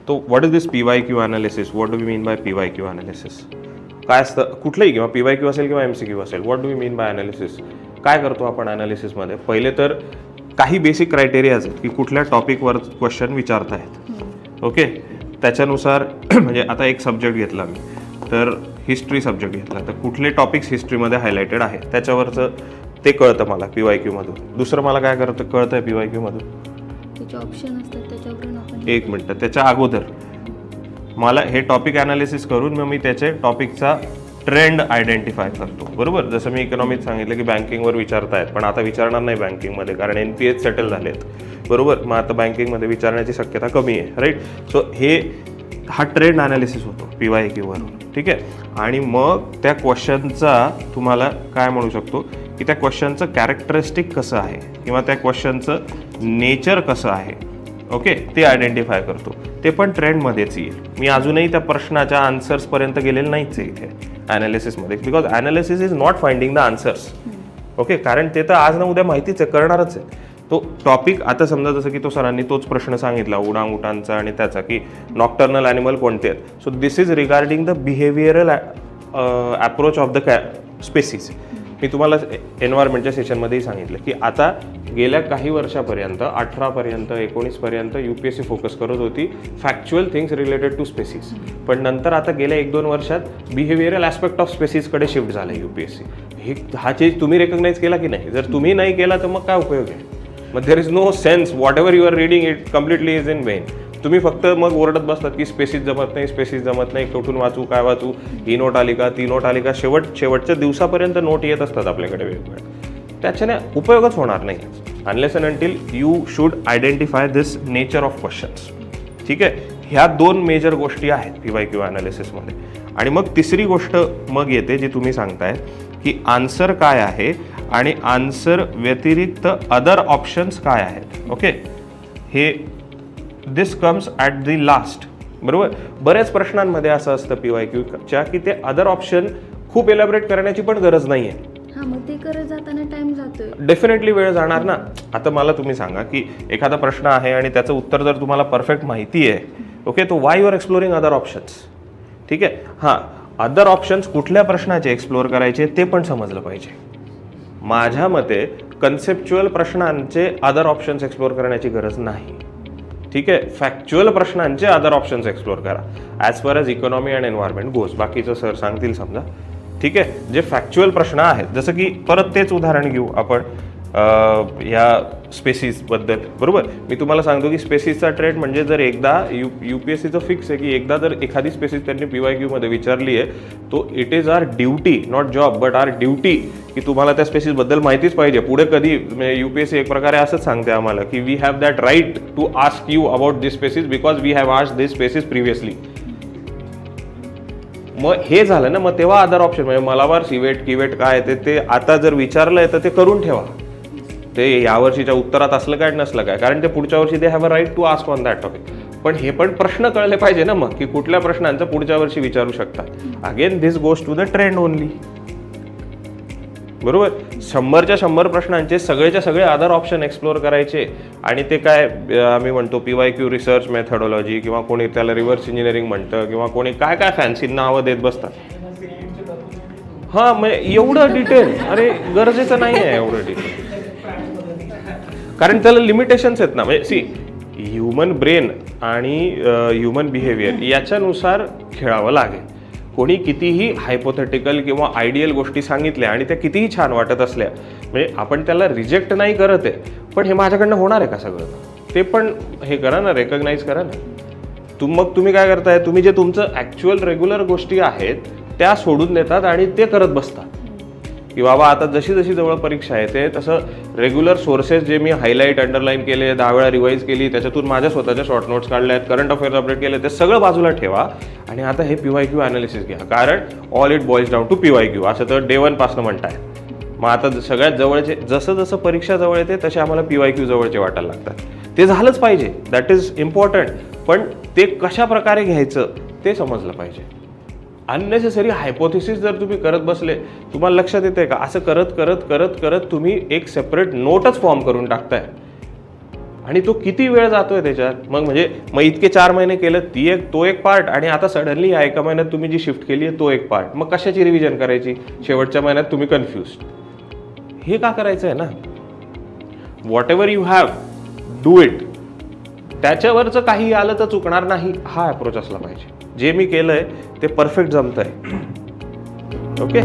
तो what is this PYQ analysis, what do you mean by PYQ analysis, काय असतं कुठलंही, किंवा PYQ असेल किंवा MCQ असेल, what do you mean by analysis, काय करतो आपण अनालिसिसमध्ये. पहिले तर काही बेसिक क्रायटेरियाज आहेत की कुठल्या टॉपिकवर क्वेश्चन विचारतायत. ओके, त्याच्यानुसार म्हणजे आता एक सब्जेक्ट घेतला मी, तर हिस्ट्री सब्जेक्ट घेतला, तर कुठले टॉपिक्स हिस्ट्रीमध्ये हायलाइटेड आहे त्याच्यावरचं ते कळतं मला PYQ मधून. दुसरं मला काय कळतंय PYQ मधून, ऑप्शन असतात त्याच्यावरून आपण. एक मिनटं, त्याच्या अगोदर मला हे टॉपिक ॲनालिसिस करून मग मी त्याचे टॉपिकचा ट्रेंड आयडेंटिफाय करतो. बरोबर, जसं मी इकॉनॉमीत सांगितलं की बँकिंगवर विचारतायत, पण आता विचारणार नाही बँकिंगमध्ये, कारण NPA सेटल झालेत. बरोबर, मग आता बँकिंगमध्ये विचारण्याची शक्यता कमी आहे. राईट, सो हा ट्रेंड ॲनालिसिस होतो PYQ वरून. ठीक आहे, आणि मग त्या क्वेश्चनचा तुम्हाला काय म्हणू शकतो की त्या क्वेश्चनचं कॅरेक्टरिस्टिक कसं आहे किंवा त्या क्वेश्चनचं नेचर कसं आहे. ओके, ते आयडेंटिफाय करतो. ते पण ट्रेंडमध्येच येईल. मी अजूनही त्या प्रश्नाच्या आन्सर्सपर्यंत गेलेलं नाहीच आहे इथे ॲनालिसिसमध्ये, because analysis is not finding the answers. Okay, कारण ते तर आज ना उद्या माहितीच आहे, करणारच आहे. तो टॉपिक आता समजा जसं की तो सरांनी तोच प्रश्न सांगितला उडांगुटांचा आणि त्याचा, की नॉक्टर्नल ॲनिमल कोणते आहेत. So this is regarding the behavioural approach of the species. मी तुम्हाला एन्व्हायरमेंटच्या सेशनमध्येही सांगितलं की आता गेल्या काही वर्षापर्यंत 18पर्यंत 19पर्यंत UPSC फोकस करत होती factual things related to species, पण नंतर आता गेल्या 1-2 वर्षात बिहेवियरल ॲस्पेक्ट ऑफ स्पेसीजकडे शिफ्ट झालं UPSC. हा चेंज तुम्ही रेकग्नाइज केला की नाही. जर तुम्ही नाही केला तर मग काय उपयोग आहे. मग there is no sense, whatever you are reading it completely is in vain. तुम्ही फक्त मग ओरडत बसतात की स्पेसीज जमत नाही, स्पेसीज जमत नाही, कुठून वाचू, काय वाचू, ही नोट आली का, ती नोट आली का. शेवटच्या दिवसापर्यंत नोट येत असतात आपल्याकडे वेगवेगळ्या. त्याच्याने उपयोगच होणार नाही unless and until you should identify this nature of questions. ठीक आहे, ह्या 2 मेजर गोष्टी आहेत PYQ अनालिसिसमध्ये. आणि मग तिसरी गोष्ट मग येते जी तुम्ही सांगताय की आन्सर काय आहे आणि आन्सर व्यतिरिक्त अदर ऑप्शन्स काय आहेत. ओके, हे दिस कम्स ॲट द लास्ट. बरोबर, बऱ्याच प्रश्नांमध्ये असं असतं PYQच्या की ते अदर ऑप्शन खूप एलॅबरेट करण्याची पण गरज नाही आहे. मग ते करत जाताना टाइम जातोय, डेफिनेटली वेळ जाणार ना. आता मला तुम्ही सांगा की एखादा प्रश्न आहे आणि त्याचं उत्तर जर तुम्हाला परफेक्ट माहिती आहे, ओके, तो why you are exploring other options. ठीक आहे, हां, अदर ऑप्शन्स कुठल्या प्रश्नाचे एक्सप्लोर करायचे ते पण समजलं पाहिजे. माझ्या मते कन्सेप्च्युअल प्रश्नांचे अदर ऑप्शन्स एक्सप्लोर करण्याची गरज नाही. ठीक आहे, फॅक्च्युअल प्रश्नांचे अदर ऑप्शन्स एक्सप्लोर करा as far as economy and environment goes. बाकीचं सर सांगतील समजा. ठीक आहे, जे फॅक्च्युअल प्रश्न आहेत, जसं की परत तेच उदाहरण घेऊ आपण ह्या स्पेसीजबद्दल. बरोबर, मी तुम्हाला सांगतो की स्पेसीजचा ट्रेंड म्हणजे जर एकदा UPSCचं फिक्स आहे की एकदा जर एखादी स्पेसीज त्यांनी PYQमध्ये विचारली आहे, तो it is our duty, not job but our duty, की तुम्हाला त्या स्पेसीजबद्दल माहितीच पाहिजे. पुढे कधी म्हणजे UPSC एक प्रकारे असंच सांगते आम्हाला की we have that right to ask you about this species because we have asked this species previously. मग हे झालं ना, मग तेव्हा अदर ऑप्शन म्हणजे मलाबार सिवेट किवेट काय ते आता जर विचारलंय तर ते करून ठेवा. ते यावर्षीच्या उत्तरात असलं काय नसलं काय, कारण ते पुढच्या वर्षी they have a right to ask on that topic. पण हे पण प्रश्न कळले पाहिजे ना मग, की कुठल्या प्रश्नांचं पुढच्या वर्षी विचारू शकतात. Again this goes to the trend only. बरोबर, 100च्या 100 प्रश्नांचे सगळेच्या सगळे अदर ऑप्शन एक्सप्लोर करायचे. आणि ते काय आम्ही म्हणतो PYQ रिसर्च मेथडॉलॉजी, किंवा कोणी त्याला रिव्हर्स इंजिनिअरिंग म्हणतं, किंवा कोणी काय काय फॅन्सी नावं देत बसतात. हां, मग एवढं डिटेल, अरे गरजेचं नाही आहे एवढं डिटेल, कारण त्याला लिमिटेशन्स आहेत ना. म्हणजे ह्युमन ब्रेन आणि ह्युमन बिहेवियर याच्यानुसार खेळावं लागेल. कोणी कितीही हायपोथेटिकल किंवा आयडियल गोष्टी सांगितल्या आणि त्या कितीही छान वाटत असल्या, म्हणजे आपण त्याला रिजेक्ट नाही करत आहे, पण हे माझ्याकडनं होणार आहे का सगळं, ते पण हे करा ना, रेकग्नाइज करा ना. मग तुम्ही काय करताय, तुम्ही जे तुमचं ॲक्च्युअल रेग्युलर गोष्टी आहेत त्या सोडून देतात आणि ते करत बसतात. की बाबा आता जशी जशी जवळ परीक्षा येते तसं रेग्युलर सोर्सेस जे मी हायलाईट अंडरलाईन केले, 10 वेळा रिवाईज केली, त्याच्यातून माझ्या स्वतःच्या शॉर्ट नोट्स काढल्या आहेत, करंट अफेअर्स अपडेट केले, ते सगळं बाजूला ठेवा आणि आता हे PYQ अनालिसिस घ्या. कारण all it boils down to PYQ असं तर day 1 पासून म्हणताय. मग आता सगळ्यात जवळचे, जसं जसं परीक्षा जवळ येते तसे आम्हाला PYQ जवळचे वाटायला लागतात. ते झालंच पाहिजे, दॅट इज इम्पॉर्टंट, पण ते कशा प्रकारे घ्यायचं ते समजलं पाहिजे. अननेसेसरी हायपोथेसिस जर तुम्ही करत बसले, तुम्हाला लक्षात येते का, असं करत करत करत करत तुम्ही एक सेपरेट नोटच फॉर्म करून टाकताय. आणि तो किती वेळ जातोय त्याच्यात. मग इतके 4 महिने केलं तो एक पार्ट, आणि आता सडनली या एका महिन्यात तुम्ही जी शिफ्ट केली आहे तो एक पार्ट. मग कशाची रिव्हिजन करायची शेवटच्या महिन्यात तुम्ही कन्फ्युज. हे का करायचं आहे ना. What ever you have do it. त्याच्यावरचं काही आलं तर चुकणार नाही, हा अप्रोच असला पाहिजे. जे मी केलंय ते परफेक्ट जमतंय. ओके.